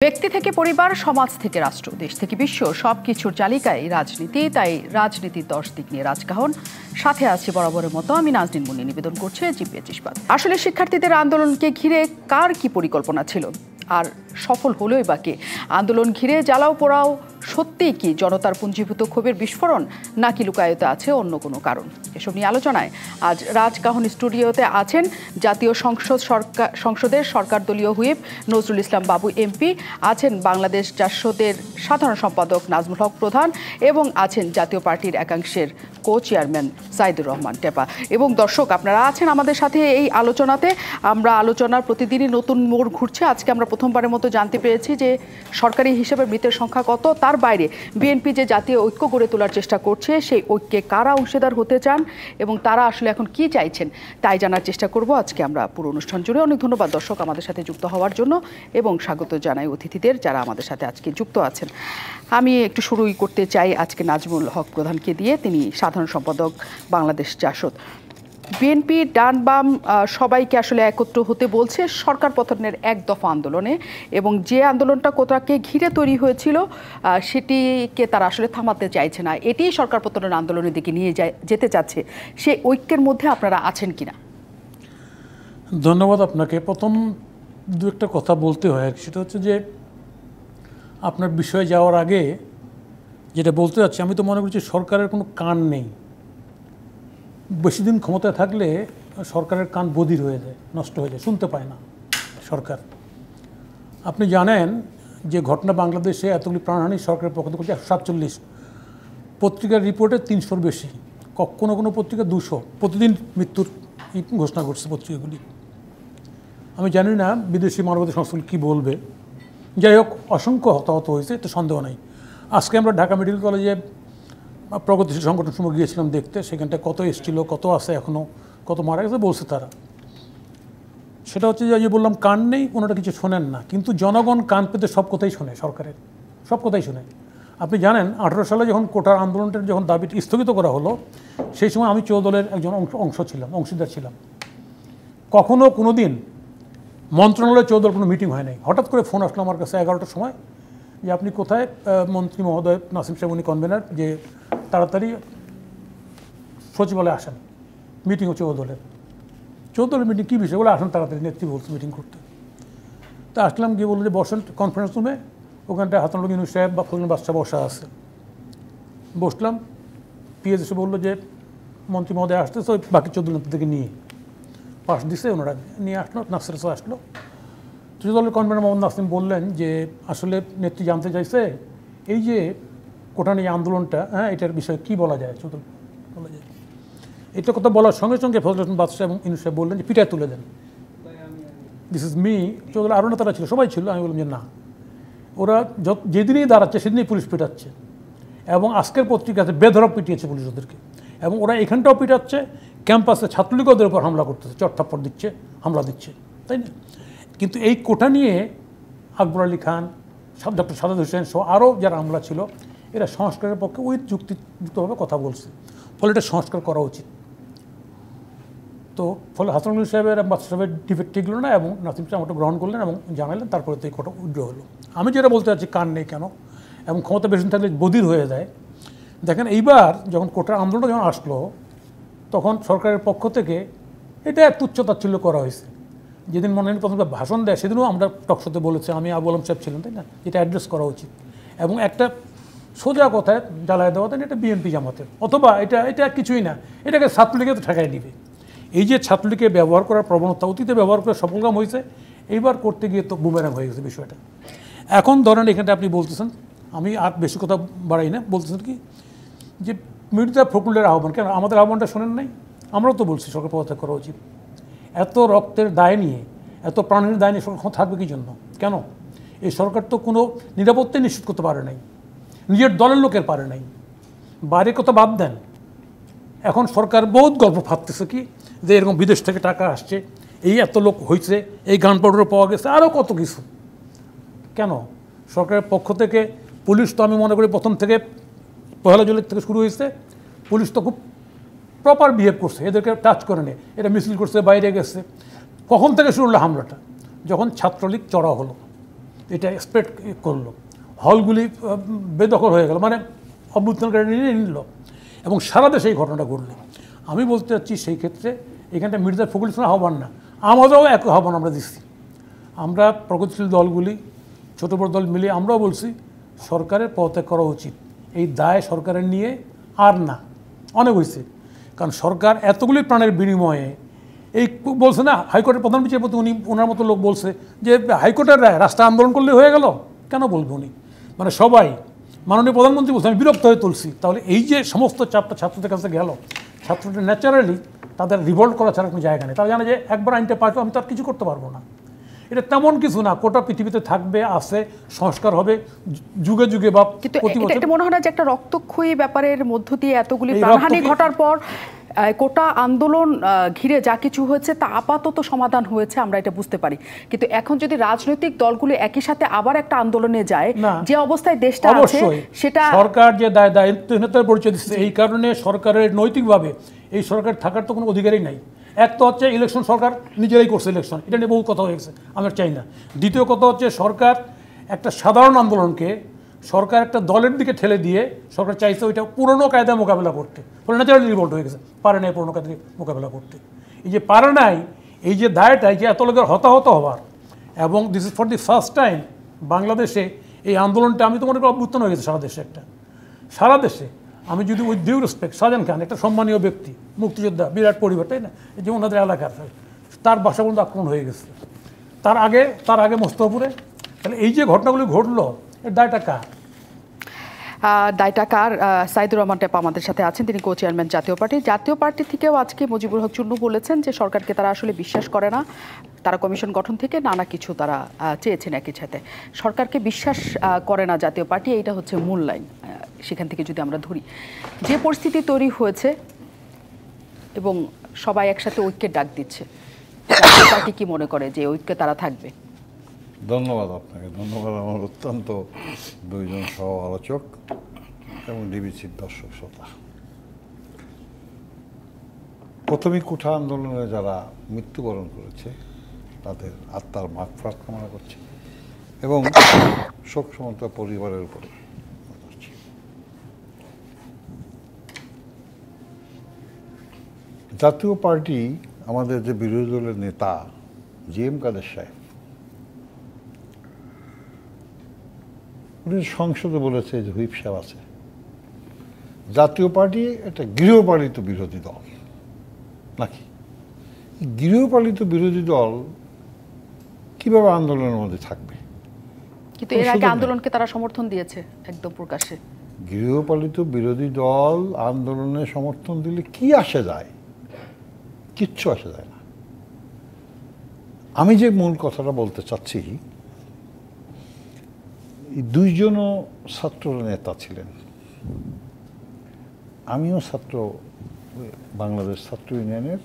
ব্যক্তি থেকে পরিবার, সমাজ থেকে রাষ্ট্র, দেশ থেকে বিশ্ব সবকিছুর চালিকায় রাজনীতি। তাই রাজনীতির 10 দিক নিয়ে রাজকাহন। সাথে আছি বরাবরের মতো আমি নাজনীন মুন্নি। নিবেদন করছে জিপিএচ ইস্পাত। আসলে শিক্ষার্থীদের আন্দোলনকে ঘিরে কার কি পরিকল্পনা ছিল, আর সফল হলোই বা কে? আন্দোলন ঘিরে জ্বালাও পোড়াও সত্যিই কি জনতার পুঞ্জীভূত ক্ষোভের বিস্ফোরণ, নাকি লুকায়িত আছে অন্য কোনো কারণ? এসব নিয়ে আলোচনায় আজ রাজকাহন স্টুডিওতে আছেন জাতীয় সংসদের সরকার দলীয় হুইপ নজরুল ইসলাম বাবু এমপি, আছেন বাংলাদেশ জাসদের সাধারণ সম্পাদক নাজমুল হক প্রধান, এবং আছেন জাতীয় পার্টির একাংশের কো চেয়ারম্যান সাইদুর রহমান টেপা। এবং দর্শক, আপনারা আছেন আমাদের সাথে এই আলোচনাতে। আমরা আলোচনার প্রতিদিনই নতুন মোড় ঘুরছে। আজকে আমরা প্রথমবারের মতো জানতে পেরেছি যে সরকারি হিসেবে মৃতের সংখ্যা কত। তার বাইরে বিএনপি যে জাতীয় ঐক্য গড়ে তোলার চেষ্টা করছে, সেই ঐক্যে কারা অংশীদার হতে চান এবং তারা আসলে এখন কি চাইছেন, তাই জানার চেষ্টা করব আজকে আমরা পুরো অনুষ্ঠান জুড়ে। অনেক ধন্যবাদ দর্শক আমাদের সাথে যুক্ত হওয়ার জন্য, এবং স্বাগত জানাই অতিথিদের যারা আমাদের সাথে আজকে যুক্ত আছেন। আমি একটু শুরুই করতে চাই আজকে নাজমুল হক প্রধানকে দিয়ে। তিনি সাধারণ সম্পাদক বাংলাদেশ জাসদ। বিএনপি ডান বাম সবাইকে আসলে একত্র হতে বলছে সরকার পতনের এক দফা আন্দোলনে, এবং যে আন্দোলনটা কোথাকে ঘিরে তৈরি হয়েছিল সেটিকে তারা আসলে থামাতে চাইছে না। এটিই সরকার পতনের আন্দোলনের দিকে নিয়ে যেতে চাচ্ছে। সেই ঐক্যের মধ্যে আপনারা আছেন কিনা? ধন্যবাদ আপনাকে। প্রথম দু একটা কথা বলতে হয়, সেটা হচ্ছে যে আপনার বিষয়ে যাওয়ার আগে যেটা বলতে যাচ্ছি, আমি তো মনে করছি সরকারের কোনো কান নেই। বেশি দিন ক্ষমতায় থাকলে সরকারের কান বধির হয়ে যায়, নষ্ট হয়ে যায়, শুনতে পায় না সরকার। আপনি জানেন যে ঘটনা বাংলাদেশে এতগুলি প্রাণহানি সরকারের পক্ষ থেকে 147, পত্রিকার রিপোর্টে 300-র বেশি, কোনো কোনো পত্রিকা 200, প্রতিদিন মৃত্যুর ঘোষণা করছে পত্রিকাগুলি। আমি জানি না বিদেশি মানবাধিকার সংস্থাগুলি কী বলবে। যাই হোক, অসংখ্য হতাহত হয়েছে, এতে সন্দেহ নাই। আজকে আমরা ঢাকা মেডিকেল কলেজে প্রগতিশীল সংগঠন সময় গিয়েছিলাম দেখতে, সেখানটা কত এসেছিল, কত আছে এখনও, কত মারা গেছে বলছে তারা। সেটা হচ্ছে যে বললাম কান নেই, ওনারা কিছু শোনেন না, কিন্তু জনগণ কান পেতে সব কথাই শোনে, সরকারের সব কথাই শোনে। আপনি জানেন 18 সালে যখন কোটার আন্দোলনটার যখন দাবিটি স্থগিত করা হলো, সেই সময় আমি চৌদলের একজন অংশীদার ছিলাম। কখনো কোনো দিন মন্ত্রণালয়ে চৌদল কোনো মিটিং হয় নাই। হঠাৎ করে ফোন আসলো আমার কাছে 11টার সময় যে আপনি কোথায়? মন্ত্রী মহোদয় নাসিম সাহেব, উনি কনভেনার, যে তাড়াতাড়ি সচিবালয়ে আসেন, মিটিং হচ্ছে চৌদলের মিটিং। কী বিষয়? বলে আসেন তাড়াতাড়ি, নেত্রী বলছে মিটিং করতে। তা আসলাম, গিয়ে বললো যে বসেন কনফারেন্স রুমে, ওখানটায় হাসানুল ইউনুস সাহেব বা ফজলুল বাদশা বসা আছে। বসলাম, পিএস এসে বললো যে মন্ত্রী মহোদয় আসতেছে, ওই বাকি 14 নেত্রী থেকে নিয়ে পাশ দিছে, ওনারা নিয়ে আসলো, নাসির আসলো। চৌদলের কনভেনার মোহাম্মদ নাসিম বললেন যে আসলে নেত্রী জানতে চাইছে এই যে কোটা নিয়ে আন্দোলনটা, এটার বিষয়ে কী বলা যায়, চৌদল বলা যায়। এটা কথা বলার সঙ্গে সঙ্গে ফজলুল বাদশা এবং ইউনুস সাহেব বললেন যে পিটায় তুলে দেন, দিস ইজ মি। চৌদল আরও নেতারা ছিল, সবাই ছিল। আমি বললাম যে না, ওরা যেদিনই দাঁড়াচ্ছে সেদিনই পুলিশ পিটাচ্ছে, এবং আজকের পত্রিকাতে বেধড়ক পিটিয়েছে পুলিশ ওদেরকে, এবং ওরা এখানটাও পিটাচ্ছে, ক্যাম্পাসে ছাত্রলীগ ওদের উপর হামলা করতেছে, চটথাপ্পড় দিচ্ছে, হামলা দিচ্ছে, তাই না? কিন্তু এই কোটা নিয়ে আকবর আলী খান, ডক্টর সাদাত হোসেন সহ আরও যারা হামলা ছিল, এরা সংস্কারের পক্ষে ওই যুক্তিযুক্তভাবে কথা বলছে, ফলে এটা সংস্কার করা উচিত। তো ফলে হাসানুল সাহেবের এবং বাদশা সাহেবের ডিবেট টিকলো না, এবং নাসিম সাহেব ওটা গ্রহণ করলেন এবং জানালেন। তারপরে তো এই কোটা উইথড্র হলো। আমি যেটা বলতে চাচ্ছি, কান নেই কেন এবং ক্ষমতা বেশি থাকলে বধির হয়ে যায়। দেখেন, এইবার যখন কোটার আন্দোলনটা যখন আসলো, তখন সরকারের পক্ষ থেকে এটা তুচ্ছতাচ্ছিল্য করা হয়েছে। যেদিন মনে হয় প্রথমে ভাষণ দেয়, সেদিনও আমরা টকশোতে বলেছি, আমি আবু আলম সাহেব ছিলেন, তাই না? এটা অ্যাড্রেস করা উচিত, এবং একটা সোজা কথায় জ্বালায় দেওয়া, তাই এটা বিএনপি জামাতের, অথবা এটা কিছুই না, এটাকে ছাত্রলীগে তো ঠেকাই দিবে। এই যে ছাত্রলীগকে ব্যবহার করার প্রবণতা অতীতে ব্যবহার করে সফলকাম হয়েছে, এইবার করতে গিয়ে তো বুমেরাং হয়ে গেছে বিষয়টা। এখন ধরেন এখানটা আপনি বলতেছেন, আমি আর বেশি কথা বাড়াই না, বলতেছেন কি যে মির্জা ফখরুলের আহ্বান, কেন আমাদের আহ্বানটা শোনেন নাই? আমরাও তো বলছি সরকার পদত্যাগ করা উচিত। এত রক্তের দায় নিয়ে, এত প্রাণের দায় নিয়ে সরকার থাকবে কি জন্য? কেন? এই সরকার তো কোনো নিরাপত্তাই নিশ্চিত করতে পারে নাই, নিজের দলের লোকের পারে নাই, বাইরের কথা বাদ দেন। এখন সরকার বহুত গল্প ভাবতেছে কি যে এরকম বিদেশ থেকে টাকা আসছে, এই এত লোক হয়েছে, এই গান পাউডারও পাওয়া গেছে, আরও কত কিছু। কেন? সরকারের পক্ষ থেকে পুলিশ তো আমি মনে করি প্রথম থেকে 1 জুলাই থেকে শুরু হয়েছে, পুলিশ তো খুব প্রপার বিহেভ করছে, এদেরকে টাচ করে নেই, এটা মিছিল করছে, বাইরে গেছে। কখন থেকে শুরু হলো হামলাটা? যখন ছাত্রলীগ চড়া হলো, এটা স্প্রেড করলো, হলগুলি বেদখল হয়ে গেল, মানে অভ্যুত্থানকারী নিয়ে নিল এবং সারা দেশে এই ঘটনাটা ঘটলো। আমি বলতে চাচ্ছি সেই ক্ষেত্রে এখানটা মির্জা ফখরুল ইসলামের আহ্বান না, আমাদেরও এক আহ্বান আমরা দিচ্ছি। আমরা প্রগতিশীল দলগুলি, ছোটো বড় দল মিলিয়ে আমরাও বলছি সরকারের পদত্যাগ করা উচিত। এই দায় সরকারের নিয়ে আর না, অনেক হয়েছে। কারণ সরকার এতগুলি প্রাণের বিনিময়ে এই বলছে না, হাইকোর্টের প্রধান বিচারপতি উনি ওনার মতো লোক বলছে যে হাইকোর্টের রায় রাস্তা আন্দোলন করলে হয়ে গেল, কেন বলবো উনি? মানে সবাই, মাননীয় প্রধানমন্ত্রী বলছে আমি বিরক্ত হয়ে তুলছি। তাহলে এই যে সমস্ত চাপটা ছাত্রদের কাছে গেল, ছাত্রদের ন্যাচারালি তাদের রিভল্ট করা ছাড়া কোনো জায়গা নেই। তারা জানে যে একবার আইনটা পাইতো আমি তো আর কিছু করতে পারবো না। এটা তেমন কিছু না, কোটা পৃথিবীতে থাকবে, আছে, সংস্কার হবে যুগে যুগে বা প্রতি বছর। এটা মনে হয় না যে একটা রক্তক্ষয়ী ব্যাপারের মধ্য দিয়ে এতগুলি প্রাণহানি ঘটার পর কোটা আন্দোলন ঘিরে যা কিছু হয়েছে তা আপাতত সমাধান হয়েছে, আমরা এটা বুঝতে পারি। কিন্তু এখন যদি রাজনৈতিক দলগুলো একই সাথে আবার একটা আন্দোলনে যায়, যে অবস্থায় দেশটা আছে সেটা সরকার যে দায়িত্বহীনতার পরিচয় দিচ্ছে, এই কারণে সরকারের নৈতিকভাবে এই সরকার থাকার তো কোনো অধিকারই নাই। এক তো হচ্ছে ইলেকশন সরকার নিজেরাই করছে ইলেকশন, এটা নিয়ে বহু কথা হয়েছে, আমরা চাই না। দ্বিতীয় কথা হচ্ছে সরকার একটা সাধারণ আন্দোলনকে সরকার একটা দলের দিকে ঠেলে দিয়ে সরকার চাইছে ওইটা পুরনো কায়দায় মোকাবেলা করতে, ফলে ন্যাচারালি রিভল্ট হয়ে গেছে, পারে নাই পুরনো কায়দায় মোকাবেলা করতে। এই যে পারে নাই, এই যে দায়টাই যে এত লোকের হতাহত হওয়ার, এবং this is for the first time বাংলাদেশে এই আন্দোলনটা, আমি তো মনে করি অভ্যুত্থান হয়ে গেছে সারা দেশে, একটা সারা দেশে। আমি যদি উইথ ডিউ রেসপেক্ট, শাহজাহান খান একটা সম্মানীয় ব্যক্তি, মুক্তিযোদ্ধা, বিরাট পরিবার, তাই না? এই যে ওনাদের এলাকার, তার বাসা পর্যন্ত আক্রমণ হয়ে গেছে তার আগে মোস্তফাপুরে। তাহলে এই যে ঘটনাগুলি ঘটলো, এর দায়টা কার? দায়টা কার? সাইদুর রহমান টেপা আমাদের সাথে আছেন, তিনি কো চেয়ারম্যান জাতীয় পার্টি থেকেও আজকে মুজিবুল হক চুন্নু বলেছেন যে সরকারকে তারা আসলে বিশ্বাস করে না, তারা কমিশন গঠন থেকে নানা কিছু তারা চেয়েছেন একই সাথে। সরকারকে বিশ্বাস করে না জাতীয় পার্টি, এইটা হচ্ছে মূল লাইন। সেখান থেকে যদি আমরা ধরি, যে পরিস্থিতি তৈরি হয়েছে এবং সবাই একসাথে ঐক্যের ডাক দিচ্ছে, জাতীয় পার্টি কি মনে করে যে ঐক্যে তারা থাকবে? ধন্যবাদ আপনাকে, ধন্যবাদ আমার অত্যন্ত দুইজন সহ আলোচক এবং ডিবিসির দর্শক শ্রোতা। প্রথমেই কোঠা আন্দোলনে যারা মৃত্যুবরণ করেছে তাদের আত্মার মাগফিরাত কামনা করছি এবং শোক সমন্ত পরিবারের উপরে করছি। জাতীয় পার্টি, আমাদের যে বিরোধী দলের নেতা জি.এম. কাদের সাহেব, উনি সংসদে বলেছে যে হুইপ সাহেব আছে, জাতীয় পার্টি একটা গৃহপালিত বিরোধী দল নাকি? গৃহপালিত বিরোধী দল কিভাবে আন্দোলনের মধ্যে থাকবে? কিন্তু এর আগে আন্দোলনকে তারা সমর্থন দিয়েছে একদম প্রকাশ্যে। গৃহপালিত বিরোধী দল আন্দোলনে সমর্থন দিলে কি আসে যায়? কিচ্ছু আসে যায় না। আমি যে মূল কথাটা বলতে চাচ্ছি, দুইজনও ছাত্র নেতা ছিলেন। আমিও বাংলাদেশ ছাত্র ইউনিয়নের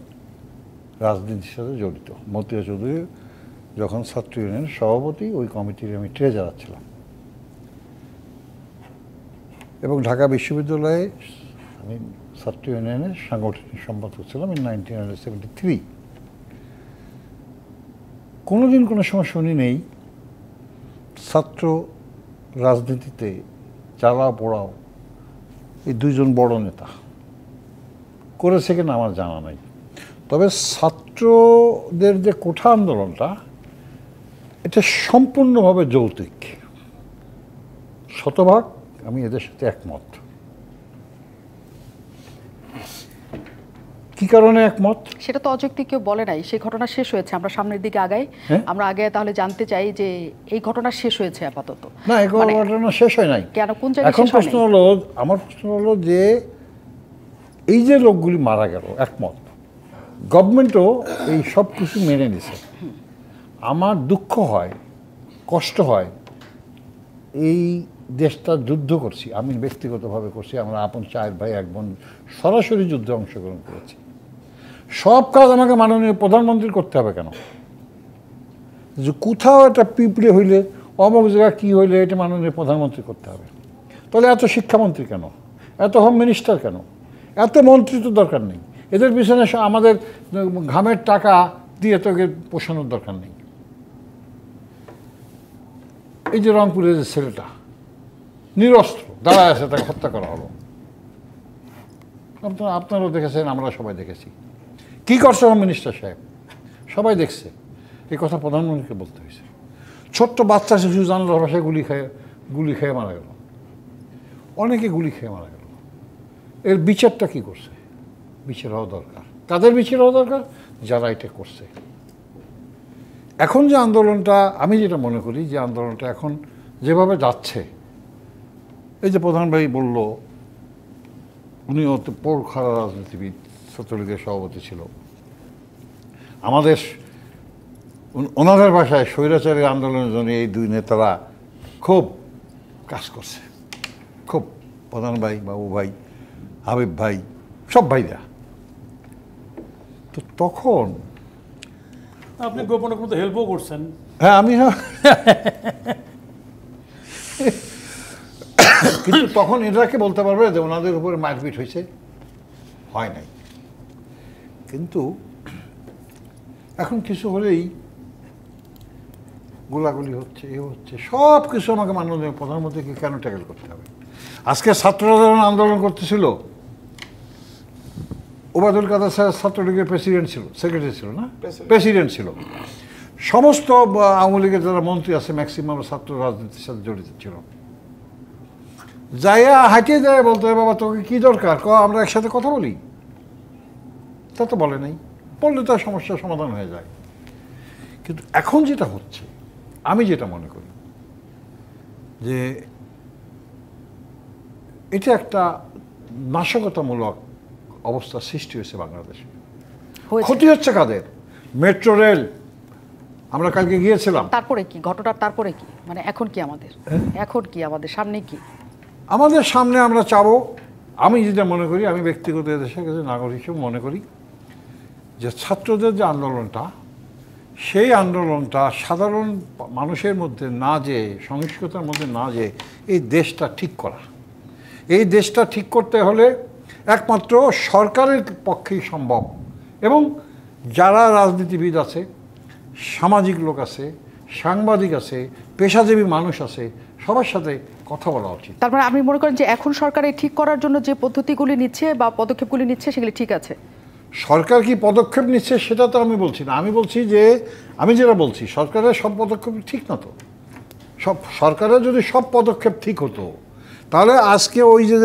রাজনীতির সাথে জড়িত। মতিয়া চৌধুরী যখন ছাত্র ইউনিয়নের সভাপতি, ওই কমিটির আমি ট্রেজারার ছিলাম এবং ঢাকা বিশ্ববিদ্যালয়ে আমি ছাত্র ইউনিয়নের সাংগঠনিক সম্পাদক ছিলাম ইন 1973। কোনোদিন কোনো সময় শুনি নেই ছাত্র রাজনীতিতে জ্বালাও পোড়াও এই দুইজন বড় নেতা করেছে কিনা আমার জানা নাই। তবে ছাত্রদের যে কোঠা আন্দোলনটা, এটা সম্পূর্ণভাবে যৌক্তিক, শতভাগ আমি এদের সাথে একমত। কি কারণে একমত সেটা তো অযৌক্তিক কেউ বলে নাই। সেই ঘটনা শেষ হয়েছে, আমরা সামনের দিকে আগাই। আমরা আগে তাহলে জানতে চাই যে এই ঘটনা শেষ হয়েছে আপাতত? না, এই ঘটনা শেষ হয় নাই। কেন, কোন জায়গায় এখন প্রশ্ন হলো, আমার প্রশ্ন হলো যে এই যে লোকগুলি মারা গেল, একমত, গভর্নমেন্টও এই সব কিছু মেনে নিছে। আমার দুঃখ হয়, কষ্ট হয়, এই দেশটা যুদ্ধ করছি, আমি ব্যক্তিগতভাবে করছি, আমরা আপন 4 ভাই 1 বোন সরাসরি যুদ্ধে অংশগ্রহণ করেছি। সব কাজ আমাকে মাননীয় প্রধানমন্ত্রী করতে হবে কেন? যে কোথাও একটা পিঁপড়ে হইলে, অমুক জায়গায় কী হইলে এটা মাননীয় প্রধানমন্ত্রী করতে হবে। তাহলে এত শিক্ষামন্ত্রী কেন? এত হোম মিনিস্টার কেন? এত মন্ত্রী তো দরকার নেই। এদের পিছনে আমাদের ঘামের টাকা দিয়ে তোকে পোষানোর দরকার নেই। এই যে রংপুরের যে ছেলেটা নিরস্ত্র দাঁড়ায় আছে, তাকে হত্যা করা হলো। আপনারাও দেখেছেন, আমরা সবাই দেখেছি। কি করছে হোম মিনিস্টার সাহেব? সবাই দেখছে। এই কথা প্রধানমন্ত্রীকে বলতে হয়েছে। ছোট্ট বাচ্চা শিশু জানলার ভাষায় গুলি খেয়ে মারা গেল, অনেকে গুলি খেয়ে মারা গেল। এর বিচারটা কি করছে? বিচার হওয়া দরকার। কাদের বিচার হওয়া দরকার? যারা এটা করছে। এখন যে আন্দোলনটা, আমি যেটা মনে করি যে আন্দোলনটা এখন যেভাবে যাচ্ছে, এই যে প্রধান ভাই বলল, উনিও তো পোড়খাড়া রাজনীতিবিদ, ছাত্রলীগের সভাপতি ছিল। আমাদের ওনাদের ভাষায় স্বৈরাচারী আন্দোলনের জন্য এই দুই নেতারা খুব কাজ করছে, খুব। প্রধান ভাই, বাবু ভাই, হাবিব ভাই, সব ভাইরা। তো তখন আপনি গোপনে কোনো হেল্পও করছেন। হ্যাঁ, আমি কিন্তু তখন এটাকে বলতে পারবে যে ওনাদের উপরে মারপিট হয়েছে? হয় নাই। কিন্তু এখন কিছু হলেই গোলাগুলি হচ্ছে, এ হচ্ছে, সব কিছু আমাকে মাননীয় প্রধানমন্ত্রীকে কেন ট্যাকেল করতে হবে? আজকে ছাত্ররা যখন আন্দোলন করতেছিল, ওবায়দুল কাদের স্যার ছাত্রলীগের প্রেসিডেন্ট ছিল, সেক্রেটারি ছিল না, প্রেসিডেন্ট ছিল। সমস্ত আওয়ামী লীগের যারা মন্ত্রী আছে ম্যাক্সিমাম ছাত্র রাজনীতির সাথে জড়িত ছিল। যাইয়া হাঁটিয়ে যায় বলতে, বাবা তোকে কি দরকার, আমরা একসাথে কথা বলি। তা তো বলে নাই, বললে তো সমস্যার সমাধান হয়ে যায়। কিন্তু এখন যেটা হচ্ছে, আমি যেটা মনে করি যে এটা একটা নাশকতামূলক অবস্থা সৃষ্টি হয়েছে বাংলাদেশে। ক্ষতি হচ্ছে কাদের? মেট্রো রেল, আমরা কালকে গিয়েছিলাম। তারপরে কি ঘটনার তারপরে কি, মানে এখন কি আমাদের, এখন কি আমাদের সামনে কি? আমাদের সামনে আমরা চাবো, আমি যেটা মনে করি, আমি ব্যক্তিগত দেশের কাছে নাগরিক হিসেবে মনে করি যে ছাত্রদের যে আন্দোলনটা, সেই আন্দোলনটা সাধারণ মানুষের মধ্যে না যেয়ে, সহিংসতার মধ্যে না যেয়ে এই দেশটা ঠিক করা। এই দেশটা ঠিক করতে হলে একমাত্র সরকারের পক্ষেই সম্ভব। এবং যারা রাজনীতিবিদ আছে, সামাজিক লোক আছে, সাংবাদিক আছে, পেশাজীবী মানুষ আছে, সবার সাথে কথা বলা উচিত। তার মানে আপনি মনে করেন যে এখন সরকারের ঠিক করার জন্য যে পদ্ধতিগুলি নিচ্ছে বা পদক্ষেপগুলি নিচ্ছে সেগুলি ঠিক আছে? সরকার কি পদক্ষেপ নিচ্ছে সেটা তো আমি বলছি না। আমি বলছি যে, আমি যেটা বলছি, সরকারের সব পদক্ষেপ ঠিক না তো। সরকারের যদি সব পদক্ষেপ ঠিক হতো, তাহলে আজকে ওই যে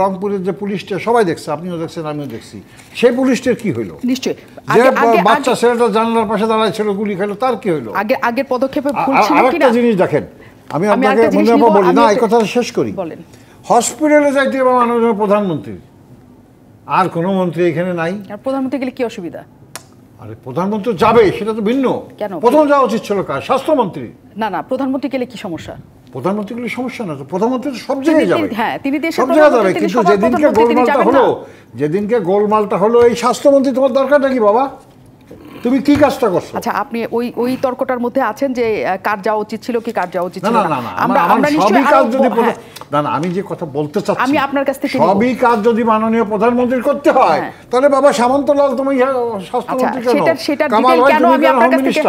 রংপুরের যে পুলিশটা সবাই দেখছে, আপনিও দেখছেন, আমিও দেখছি, সেই পুলিশটার কি হইলো? নিশ্চয়ই। যে বাচ্চা ছেলেটা জানলার পাশে দাঁড়ায় ছিল, গুলি খেলো, তার কি হইলো? আগের পদক্ষেপে ভুল ছিল কিনা? আরেকটা জিনিস দেখেন, আমি আপনাকে মনে হয় বলি না, এই কথাটা শেষ করি। বলেন। হসপিটালে যাইতে হবে মাননীয় প্রধানমন্ত্রী, আর কোনো মন্ত্রী এখানে নাই। আর প্রধানমন্ত্রী গেলে কি অসুবিধা? আরে প্রধানমন্ত্রী যাবে, সেটা তো ভিন্ন। কেন? প্রথম যাওয়া উচিত ছিল কার? স্বাস্থ্যমন্ত্রী। না, প্রধানমন্ত্রী গেলে কি সমস্যা? প্রধানমন্ত্রী গেলে সমস্যা না তো, প্রধানমন্ত্রী তো সব জায়গায় যাবে। হ্যাঁ, তিনি দেশের সব জায়গায় যাবে। কিন্তু যেদিনকে গোলমালটা হলো, এই স্বাস্থ্যমন্ত্রী তোমার দরকারটা কি বাবা? তুমি কি কাজটা করছো? আচ্ছা, আপনি ওই তর্কটার মধ্যে আছেন যে কার যাওয়া উচিত ছিল কি কার যাওয়া উচিত ছিল না। আমরা সবই কাজ যদি না, আমি যে কথা বলতে চাচ্ছি, আমি আপনার কাছ থেকে সবই কাজ যদি মাননীয় প্রধানমন্ত্রীর করতে হয়, তাহলে বাবা সামন্তলাল তুমি স্বাস্থ্যমন্ত্রী কেন? সেটার ডিটেইল কেন আমি আপনার কাছ থেকে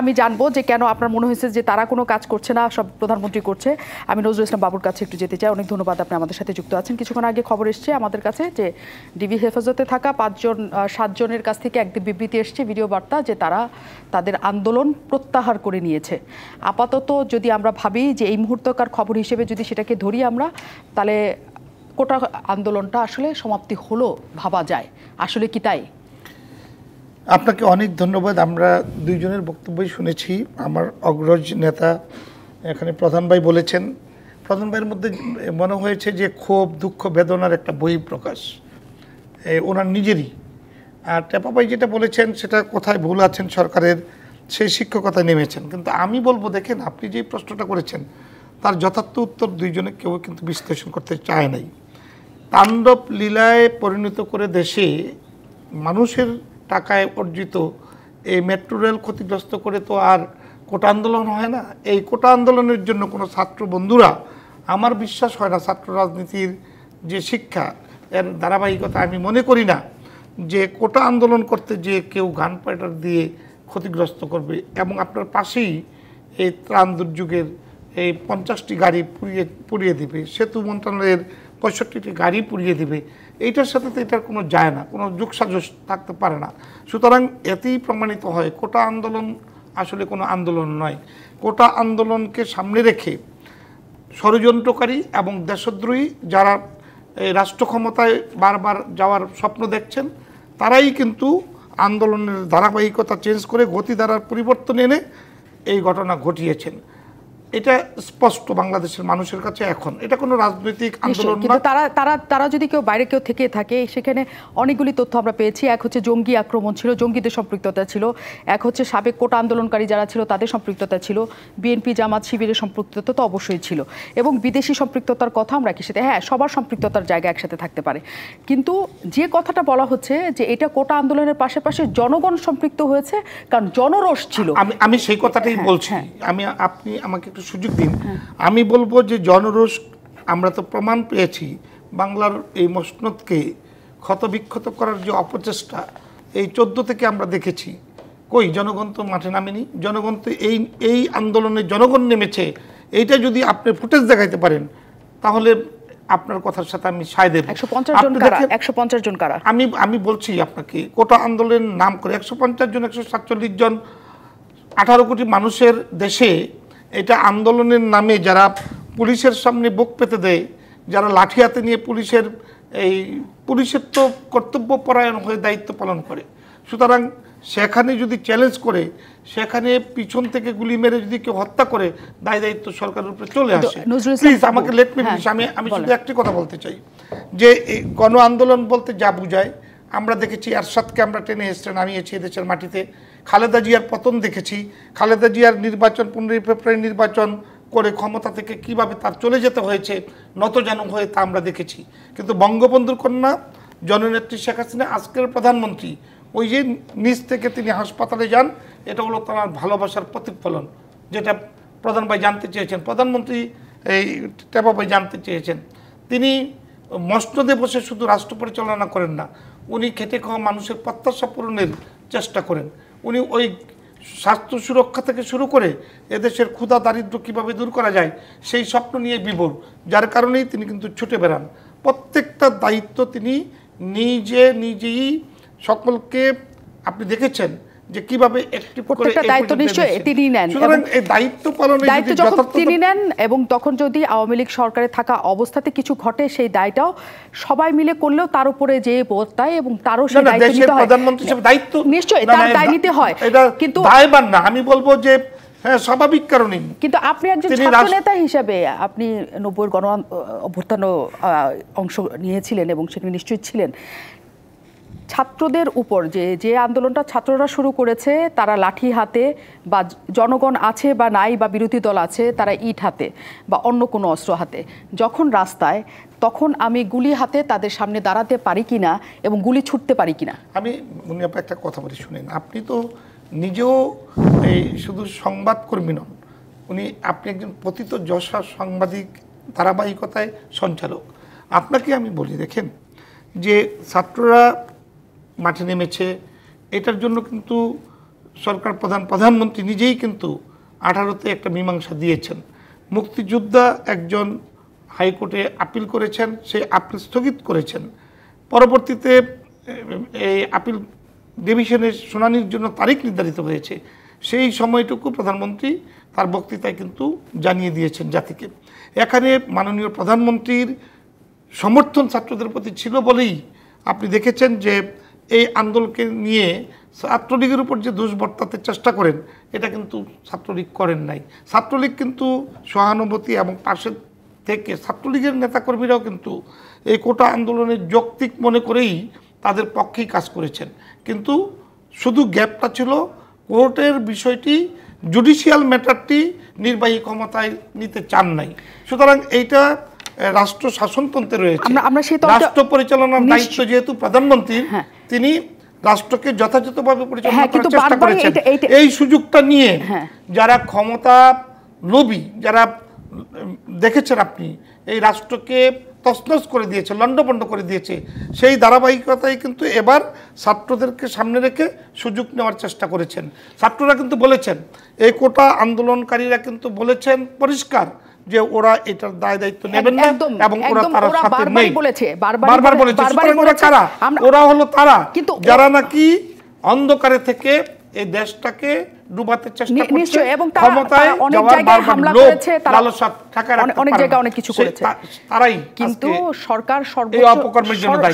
আমি জানবো যে কেন আপনার মনে হয়েছে যে তারা কোনো কাজ করছে না, সব প্রধানমন্ত্রী করছে। আমি নজরুল ইসলাম বাবুর কাছে একটু যেতে চাই। অনেক ধন্যবাদ, আপনি আমাদের সাথে যুক্ত আছেন। কিছুক্ষণ আগে খবর এসছে আমাদের কাছে যে ডিবি হেফাজতে থাকা 7 জনের কাছ থেকে একটি বিবৃতি এসছে, ভিডিও বার্তা, যে তারা তাদের আন্দোলন প্রত্যাহার করে নিয়েছে। আপাতত যদি আমরা ভাবি যে এই মুহূর্তকার খবর হিসেবে যদি সেটাকে ধরি আমরা, তাহলে কোটা আন্দোলনটা আসলে সমাপ্তি হলো ভাবা যায়। আসলে কি তাই? আপনাকে অনেক ধন্যবাদ। আমরা দুইজনের বক্তব্যই শুনেছি। আমার অগ্রজ নেতা এখানে প্রধান ভাই বলেছেন, প্রধান ভাইয়ের মধ্যে মনে হয়েছে যে ক্ষোভ, দুঃখ, বেদনার একটা বহিঃপ্রকাশ ওনার নিজেরই। আর টেপা ভাই যেটা বলেছেন সেটা কোথায় ভুল আছেন সরকারের, সেই শিক্ষকতায় নেমেছেন। কিন্তু আমি বলবো, দেখেন আপনি যে প্রশ্নটা করেছেন তার যথার্থ উত্তর দুইজনে কেউ কিন্তু বিশ্লেষণ করতে চায় নাই। তাণ্ডব লীলায় পরিণত করে দেশে মানুষের টাকায় অর্জিত এই মেট্রো রেল ক্ষতিগ্রস্ত করে তো আর কোটা আন্দোলন হয় না। এই কোটা আন্দোলনের জন্য কোনো ছাত্র বন্ধুরা, আমার বিশ্বাস হয় না ছাত্র রাজনীতির যে শিক্ষা এর ধারাবাহিকতা, আমি মনে করি না যে কোটা আন্দোলন করতে যে কেউ গান পাইটার দিয়ে ক্ষতিগ্রস্ত করবে। এবং আপনার পাশেই এই ত্রাণ দুর্যোগের এই 50টি গাড়ি পুড়িয়ে দিবে, সেতু মন্ত্রণালয়ের 65টি গাড়ি পুড়িয়ে দিবে, এইটার সাথে তো এটার কোনো যায় না, কোনো যোগসাজশ থাকতে পারে না। সুতরাং এতেই প্রমাণিত হয় কোটা আন্দোলন আসলে কোনো আন্দোলন নয়। কোটা আন্দোলনকে সামনে রেখে ষড়যন্ত্রকারী এবং দেশদ্রোহী যারা রাষ্ট্র ক্ষমতায় বারবার যাওয়ার স্বপ্ন দেখছেন, তারাই কিন্তু আন্দোলনের ধারাবাহিকতা চেঞ্জ করে গতিধারার পরিবর্তন এনে এই ঘটনা ঘটিয়েছেন। এটা স্পষ্ট বাংলাদেশের মানুষের কাছে এখন। এটা কোনো রাজনৈতিক আন্দোলন না। তারা যদি কেউ বাইরে কেউ থেকে থাকে, সেখানে অনেকগুলি তথ্য আমরা পেয়েছি। এক হচ্ছে জঙ্গি আক্রমণ ছিল, জঙ্গিদের সম্পৃক্ততা ছিল। এক হচ্ছে সাবেক কোটা আন্দোলনকারী যারা ছিল তাদের সম্পৃক্ততা ছিল। বিএনপি জামাত শিবিরের সম্পৃক্ততা তো অবশ্যই ছিল, এবং বিদেশি সম্পৃক্ততার কথা আমরা কি সাথে, হ্যাঁ, সবার সম্পৃক্ততার জায়গা একসাথে থাকতে পারে। কিন্তু যে কথাটা বলা হচ্ছে যে এটা কোটা আন্দোলনের পাশাপাশি জনগণ সম্পৃক্ত হয়েছে, কারণ জনরোষ ছিল। আমি সেই কথাটাই বলছি। আপনি আমাকে একটু সুযোগ দিন। আমি বলবো যে জনরোষ, আমরা তো প্রমাণ পেয়েছি বাংলার এই মসনদকে ক্ষতবিক্ষত করার যে অপচেষ্টা এই 14 থেকে আমরা দেখেছি। কই জনগণ তো মাঠে নামেনি, জনগণ তো এই আন্দোলনে জনগণ নেমেছে। এইটা যদি আপনি ফুটেজ দেখাইতে পারেন তাহলে আপনার কথার সাথে আমি সায় দেব। 150 জন কারা, আমি বলছি আপনাকে, কোটা আন্দোলনের নাম করে 150 জন, 147 জন, 18 কোটি মানুষের দেশে এটা আন্দোলনের নামে যারা পুলিশের সামনে বুক পেতে দেয়, যারা লাঠি হাতে নিয়ে পুলিশের তো কর্তব্য পরায়ণ হয়ে দায়িত্ব পালন করে। সুতরাং সেখানে যদি চ্যালেঞ্জ করে, সেখানে পিছন থেকে গুলি মেরে যদি কেউ হত্যা করে, দায়িত্ব সরকারের উপরে চলে আসে। প্লিজ আমাকে লেট মি ফিনিশ। আমি শুধু একটি কথা বলতে চাই যে গণ আন্দোলন বলতে যা বুঝায়, আমরা দেখেছি এরশাদকে আমরা টেনে হেসড়ে নামিয়েছি দেশের মাটিতে। খালেদা জিয়ার পতন দেখেছি, খালেদা জিয়ার নির্বাচন, 15 ফেব্রুয়ারি নির্বাচন করে ক্ষমতা থেকে কিভাবে তার চলে যেতে হয়েছে নতজানু হয়ে, তা আমরা দেখেছি। কিন্তু বঙ্গবন্ধুর কন্যা জননেত্রী শেখ হাসিনা, আজকের প্রধানমন্ত্রী, ওই যে নিজ থেকে তিনি হাসপাতালে যান, এটা হলো তার ভালোবাসার প্রতিফলন, যেটা প্রধান ভাই জানতে চেয়েছেন, প্রধানমন্ত্রী এই টেপা ভাই জানতে চেয়েছেন। তিনি মসনদে বসে শুধু রাষ্ট্র পরিচালনা করেন না, উনি খেটে খাওয়া মানুষের প্রত্যাশা পূরণের চেষ্টা করেন। উনি ওই স্বাস্থ্য সুরক্ষা থেকে শুরু করে এদেশের ক্ষুধা দারিদ্র্য কীভাবে দূর করা যায় সেই স্বপ্ন নিয়ে বিভোর, যার কারণেই তিনি কিন্তু ছুটে বেড়ান। প্রত্যেকটা দায়িত্ব তিনি নিজেই সকলকে, আপনি দেখেছেন যে কিভাবে দায়িত্ব নিশ্চয়ই তিনি নেন। সুতরাং এই দায়িত্ব পালনে দায়িত্ব যখন তিনি নেন, এবং তখন যদি আওয়ামী লীগ সরকারে থাকা অবস্থাতে কিছু ঘটে, সেই দায়টাও সবাই মিলে করলেও তার উপরে যে বর্তায় এবং তারও সেই দায়িত্ব নিতে হয়। প্রধানমন্ত্রী হিসেবে দায়িত্ব নিশ্চয়ই তার দায় নিতে হয়, কিন্তু দায়বান না। আমি বলবো যে হ্যাঁ, স্বাভাবিক কারণে। কিন্তু আপনি একজন ছাত্র নেতা হিসেবে আপনি 90-এর গণ অভ্যুত্থানে অংশ নিয়েছিলেন এবং সেখানে নিশ্চয়ই ছিলেন। ছাত্রদের উপর যে আন্দোলনটা ছাত্ররা শুরু করেছে, তারা লাঠি হাতে, বা জনগণ আছে বা নাই বা বিরোধী দল আছে, তারা ইট হাতে বা অন্য কোনো অস্ত্র হাতে যখন রাস্তায়, তখন আমি গুলি হাতে তাদের সামনে দাঁড়াতে পারি কিনা এবং গুলি ছুটতে পারি কিনা। আমি একটা কথা বলি শুনেন। আপনি তো নিজেও এই শুধু সংবাদকর্মী নন, আপনি একজন পতিত যশা সাংবাদিক, ধারাবাহিকতায় সঞ্চালক। আপনাকে আমি বলি, দেখেন যে ছাত্ররা মাঠে নেমেছে, এটার জন্য কিন্তু সরকার প্রধানমন্ত্রী নিজেই কিন্তু 18-তে একটা মীমাংসা দিয়েছেন। মুক্তিযোদ্ধা একজন হাইকোর্টে আপিল করেছেন, সেই আপিল স্থগিত করেছেন। পরবর্তীতে এই আপিল ডিভিশনের শুনানির জন্য তারিখ নির্ধারিত হয়েছে। সেই সময়টুকু প্রধানমন্ত্রী তার বক্তৃতায় কিন্তু জানিয়ে দিয়েছেন জাতিকে। এখানে মাননীয় প্রধানমন্ত্রীর সমর্থন ছাত্রদের প্রতি ছিল বলেই আপনি দেখেছেন যে এই আন্দোলনকে নিয়ে ছাত্রলীগের উপর যে দোষ বর্তাতে চেষ্টা করেন, এটা কিন্তু ছাত্রলীগ করেন নাই। ছাত্রলীগ কিন্তু সহানুভূতি এবং পাশে থেকে ছাত্রলীগের নেতাকর্মীরাও কিন্তু এই কোটা আন্দোলনের যৌক্তিক মনে করেই তাদের পক্ষেই কাজ করেছেন। কিন্তু শুধু গ্যাপটা ছিল কোর্টের বিষয়টি, জুডিশিয়াল ম্যাটারটি নির্বাহী ক্ষমতায় নিতে চান নাই। সুতরাং এইটা রাষ্ট্র শাসনতন্ত্রে রয়েছে, রাষ্ট্র পরিচালনার দায়িত্ব যেহেতু প্রধানমন্ত্রীর, তিনি রাষ্ট্রকে যথাযথভাবে পরিচালনা করার চেষ্টা করেছেন। এই সুযোগটা নিয়ে যারা ক্ষমতা লোভী, যারা দেখেছেন আপনি এই রাষ্ট্রকে তছনছ করে দিয়েছে, লণ্ডভণ্ড করে দিয়েছে। সেই ধারাবাহিকতায় কিন্তু এবার ছাত্রদেরকে সামনে রেখে সুযোগ নেওয়ার চেষ্টা করেছেন। ছাত্ররা কিন্তু বলেছেন, এই কোটা আন্দোলনকারীরা কিন্তু বলেছেন পরিষ্কার যে ওরা এটার দায় দায়িত্ব নেবেন না এবং ওরা তার সাথে নেই। বারবার বলেছে। সুতরাং ওরা কারা? ওরা হলো তারা যারা নাকি অন্ধকারে থেকে এই দেশটাকে ডুবাতে চেষ্টা করছে, ক্ষমতায় যাওয়ার বারবার লোভ লালসা থাকার অনেক জায়গায় অনেক কিছু করেছে তারাই। কিন্তু সরকার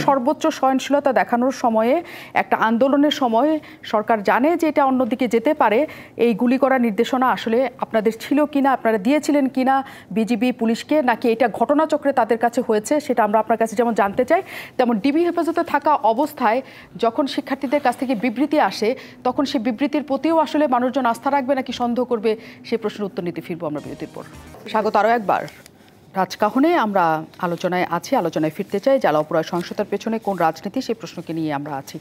সর্বোচ্চ সহনশীলতা দেখানোর সময়ে, একটা আন্দোলনের সময়ে সরকার জানে যে এটা অন্যদিকে যেতে পারে। এই গুলি করার নির্দেশনা আসলে আপনাদের ছিল কিনা, আপনারা দিয়েছিলেন কিনা বিজিবি পুলিশকে, নাকি এটা ঘটনাচক্রে তাদের কাছে হয়েছে, সেটা আমরা আপনার কাছে যেমন জানতে চাই, তেমন ডিবি হেফাজতে থাকা অবস্থায় যখন শিক্ষার্থীদের কাছ থেকে বিবৃতি আসে তখন সেই বিবৃতির প্রতিও আসলে মানুষজন আস্থা রাখবে নাকি সন্দেহ করবে, সেই প্রশ্নের উত্তর নিতে ফিরবো আমরা বিরতির পর। স্বাগত আরও একবার রাজকাহনে। আমরা আলোচনায় আছি, আলোচনায় ফিরতে চাই। জ্বালা পোড়া সহিংসতার পেছনে কোন রাজনীতি, সেই প্রশ্নকে নিয়ে আমরা আছি।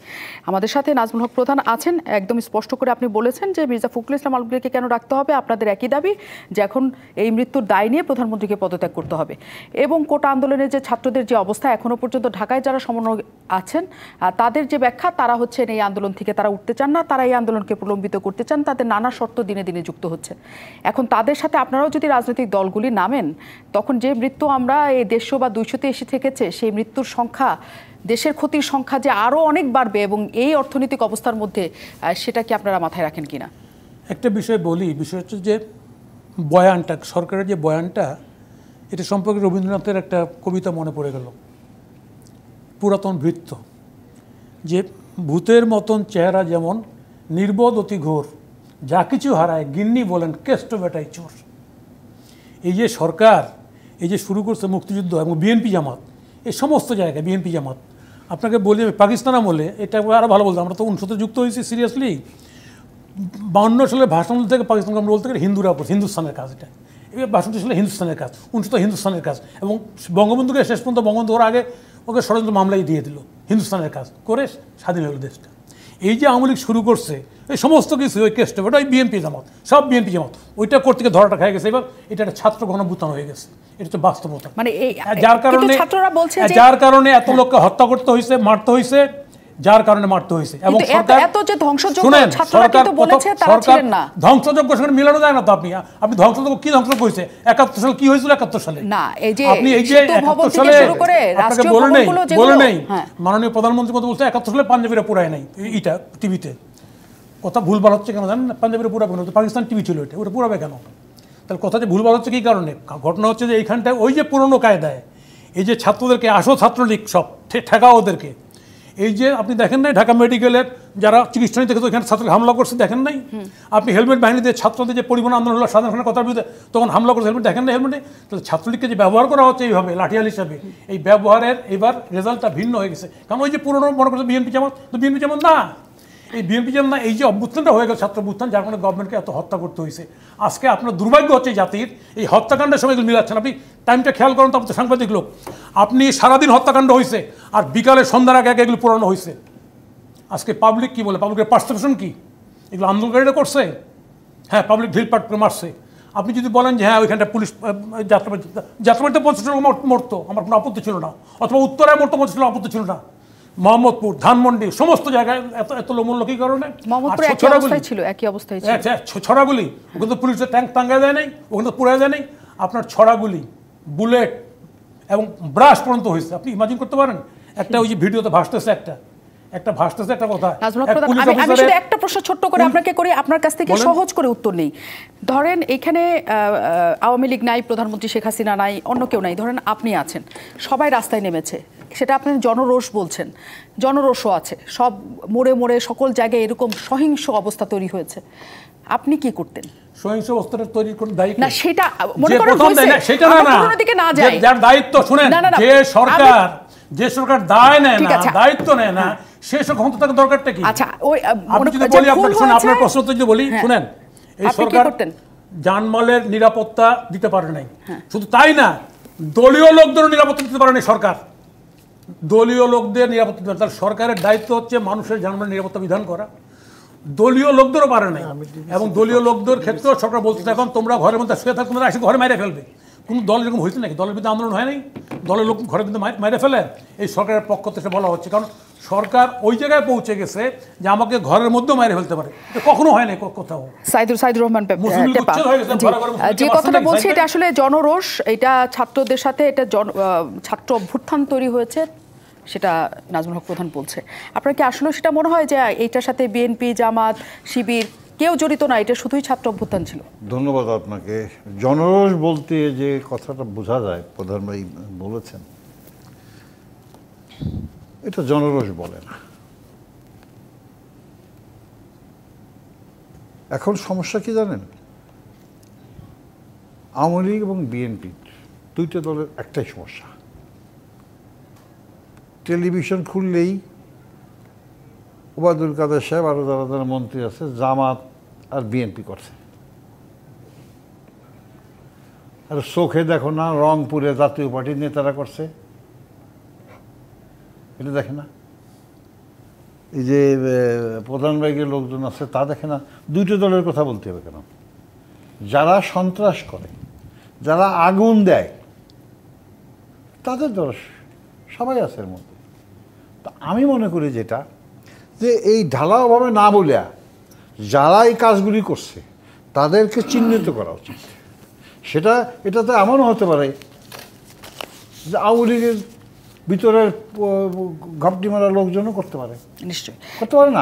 আমাদের সাথে নাজমুল হক প্রধান আছেন। একদম স্পষ্ট করে আপনি বলেছেন যে মির্জা ফখরুল ইসলাম আলমগীরকে কেন রাখতে হবে, আপনাদের একই দাবি যে এখন এই মৃত্যুর দায় নিয়ে প্রধানমন্ত্রীকে পদত্যাগ করতে হবে। এবং কোটা আন্দোলনের যে ছাত্রদের যে অবস্থা, এখনও পর্যন্ত ঢাকায় যারা সমন্বয় আছেন তাদের যে ব্যাখ্যা, তারা হচ্ছেন এই আন্দোলন থেকে তারা উঠতে চান না, তারা এই আন্দোলনকে প্রলম্বিত করতে চান, তাদের নানা শর্ত দিনে দিনে যুক্ত হচ্ছে। এখন তাদের সাথে আপনারাও যদি রাজনৈতিক দলগুলি নামেন, তখন যে মৃত্যু আমরা এই 150 বা 200-তে এসে থেকেছে, সেই মৃত্যুর সংখ্যা, দেশের ক্ষতির সংখ্যা যে আরও অনেক বাড়বে এবং এই অর্থনৈতিক অবস্থার মধ্যে, সেটা কি আপনারা মাথায় রাখেন কিনা? একটা বিষয় বলি, বিষয় হচ্ছে যে বয়ানটা, সরকারের যে বয়ানটা, এটা সম্পর্কে রবীন্দ্রনাথের একটা কবিতা মনে পড়ে গেল, পুরাতন ভৃত্য, যে ভূতের মতন চেহারা যেমন নির্বোধ অতি ঘোর, যা কিছু হারায় গিন্নি বলেন কেষ্ট বেটাই চোর। এই যে সরকার এই যে শুরু করছে মুক্তিযুদ্ধ এবং বিএনপি জামাত, এই সমস্ত জায়গায় বিএনপি জামাত, আপনাকে বলি আমি পাকিস্তান আমলে এটা আরও ভালো বলতাম, আমরা তো 19 যুক্ত হয়েছি সিরিয়াসলি। 52 সালের ভাষণ থেকে পাকিস্তানকে আমরা বলতে গেলে হিন্দুরা হিন্দুস্তানের কাজ, এটা এবার ভাষণটি ছিল হিন্দুস্তানের কাজ, 19 হিন্দুস্তানের কাজ। এবং বঙ্গবন্ধুকে শেষ পর্যন্ত বঙ্গবন্ধু ওর আগে ওকে ষড়যন্ত্র মামলাই দিয়ে দিল, হিন্দুস্তানের কাজ করে স্বাধীন হলো দেশটা। এই যে আওয়ামী লীগ শুরু করছে এই সমস্ত কিছু ওই কেষ্ট, ওটা ওই বিএনপি জামাত, সব বিএনপি জামাত, ওইটা করতে গিয়ে ধরাটা খাই গেছে। এবার এটা একটা ছাত্র গণভ্যুত্থান হয়ে গেছে, এটা হচ্ছে বাস্তবতা। মানে যার কারণে এত লোককে হত্যা করতে হয়েছে, মারতে হয়েছে, যার কারণে মারতে হয়েছে। এবং সরকার ধ্বংসযোগ্য সঙ্গে মিলানো যায় না তো। আপনি ধ্বংসযোগ্য কি ধ্বংস করেছে? 71 সালে কি হয়েছিল? 71 সালে আপনি এই যে 71 সালে আপনাকে বলে নেই মাননীয় প্রধানমন্ত্রী কথা বলছে 71 সালে পাঞ্জাবিরা পুরায় নাই, এটা টিভিতে কথা ভুলভাল হচ্ছে কেন জানেন? পাঞ্জাবিরা পুরাবে না, পাকিস্তান টিভি ছিল, এটা ওটা পুরাবে কেন? তাহলে কথা যে ভুলভাল হচ্ছে কী কারণে? ঘটনা হচ্ছে যে এইখানটায় ওই যে পুরনো কায়দায় এই যে ছাত্রদেরকে আসো ছাত্রলীগ সব ঠেকাও ওদেরকে। এই যে আপনি দেখেন নাই ঢাকা মেডিকেলের যারা চিকিৎসা নিতে ওইখানে ছাত্রকে হামলা করছে, দেখেন নাই? আপনি হেলমেট বাহিনী দিয়ে ছাত্রদের যে পরিবহন আন্দোলন হলো স্বাধীন খানের কথার বিরুদ্ধে, তখন হামলা করছে, হেলমেট দেখেন না? হেলমেটে তাহলে ছাত্রলীগকে যে ব্যবহার করা হচ্ছে এইভাবে লাঠিয়াল হিসাবে, এই ব্যবহারের এবার রেজাল্টটা ভিন্ন হয়ে গেছে। কারণ ওই যে পুরনো মনে করছে বিএনপি জামাত, তো বিএনপি জামাত না, এই বিএনপি যেমন না, এই যে অভ্যুত্থানটা হয়ে গেল ছাত্র অভ্যুত্থান, যার কারণে গভর্নমেন্টকে এত হত্যা করতে হয়েছে। আজকে আপনার দুর্ভাগ্য হচ্ছে জাতির এই হত্যাকাণ্ডের সময় এগুলো মিলাচ্ছেন। আপনি টাইমটা খেয়াল করেন তো, আপনি সাংবাদিক লোক, আপনি সারাদিন হত্যাকাণ্ড হয়েছে আর বিকালে সন্ধ্যার আগে আগে এগুলো পুরানো হয়েছে। আজকে পাবলিক কি বলে, পাবলিকের পারসেপশন কি? এগুলো আন্দোলনকারীরা করছে, হ্যাঁ পাবলিক ঢিলপাট করে মারছে। আপনি যদি বলেন যে হ্যাঁ ওইখানটা পুলিশ যাত্রাবাড়িতে 50 জন মরতো, আমার কোনো আপত্তি ছিল না, অথবা উত্তরায় মরতো 50 জন আপত্তি ছিল না, মোহাম্মদপুর, ধানমন্ডি, সমস্ত জায়গায় এত লোমূল্য কি কারণে? ছড়াগুলি ওখানে তো পুলিশের ট্যাঙ্ক টাঙ্গায় দেয় নাই, ওখানে তো পুড়ায় দেয় নাই। আপনার ছড়াগুলি, বুলেট এবং ব্রাশ পর্যন্ত হয়েছে। আপনি ইমাজিন করতে পারেন? একটা ওই যে ভিডিওতে ভাসতেছে একটা ভাসতেছে একটা কথা। আমি শুধু একটা প্রশ্ন ছোট্ট করে আপনাকে করি, আপনার কাছ থেকে সহজ করে উত্তর নেই। ধরেন এখানে আওয়ামী লীগ নাই, প্রধানমন্ত্রী শেখ হাসিনা নাই, অন্য কেউ নাই, ধরেন আপনি আছেন, সবাই রাস্তায় নেমেছে, সেটা আপনি জনরোষ বলছেন, জনরোষও আছে, সব মোড়ে মোড়ে সকল জায়গায় এরকম সহিংস অবস্থা তৈরি হয়েছে, আপনি কি করতেন? সহিংস অবস্থাটা তৈরি করে দায়ী না, সেটা মনে করেন সেটা না, যার দায়িত্ব শুনেন, যে সরকার দায় নেয় না, দায়িত্ব নেয় না, সে ক্ষমতা থাকার দরকারটা কি? আচ্ছা, আমি যদি বলি আপনার প্রশ্ন যদি বলি, শুনেন, এই সরকার জানমালের নিরাপত্তা দিতে পারে নাই, শুধু তাই না দলীয় লোকদেরও নিরাপত্তা দিতে পারে নাই সরকার, দলীয় লোকদের নিরাপত্তা। তার সরকারের দায়িত্ব হচ্ছে মানুষের জানমালের নিরাপত্তা বিধান করা, দলীয় লোকদেরও পারে নাই। এবং দলীয় লোকদের ক্ষেত্রেও সরকার বলতে এখন তোমরা ঘরের মধ্যে শুয়ে থাকো, তোমরা এসে ঘরে মেরে ফেলবে, কোনো দল এরকম হয়েছে নাকি? দলের বিরুদ্ধে আন্দোলন হয় নাই? দলের লোক ঘরে কিন্তু মাইরে ফেলে? এই সরকারের পক্ষ থেকে বলা হচ্ছে, কারণ সরকার ওই জায়গায় পৌঁছে গেছে যে আমাকে ঘরের মধ্যেও মাইরে ফেলতে পারে। এটা কখনো হয় না কোথাও। সাইদুর রহমান টেপা, যে কথাটা বলছি এটা আসলে জনরোষ, এটা ছাত্রদের সাথে এটা ছাত্র অভ্যুত্থান তৈরি হয়েছে, সেটা নাজমুল হক প্রধান বলছে। আপনার কি আসলে সেটা মনে হয় যে এইটার সাথে বিএনপি, জামাত, শিবির কেউ জড়িত না, এটা শুধুই ছাত্র অভ্যুত্থান ছিল? ধন্যবাদ আপনাকে। জনরোষ বলতে যে কথাটা বোঝা যায়, প্রধান ভাই বলেছেন, এটা জনরোষ বলে না। এখন সমস্যা কি জানেন? আওয়ামী লীগ এবং বিএনপি দুইটা দলের একটাই সমস্যা, টেলিভিশন খুললেই ওবায়দুল কাদের সাহেব আরো যারা যারা মন্ত্রী আছে জামাত আর বিএনপি করছে। আর চোখে দেখো না রংপুরে জাতীয় পার্টির নেতারা করছে, এটা দেখে না? এই যে প্রধান ভাইয়ের লোকজন আছে তা দেখে না? দুইটা দলের কথা বলতে হবে কেন? যারা সন্ত্রাস করে, যারা আগুন দেয়, তাদের দল সবাই আছে এর মধ্যে। তা আমি মনে করি যেটা, যে এই ঢালাওভাবে না বলিয়া যারা এই কাজগুলি করছে তাদেরকে চিহ্নিত করা উচিত। সেটা এটাতে এমনও হতে পারে যে আওয়ামী লীগের ভিতরের ঘাপটি মারা লোকজনও করতে পারে, নিশ্চয়ই করতে পারে না?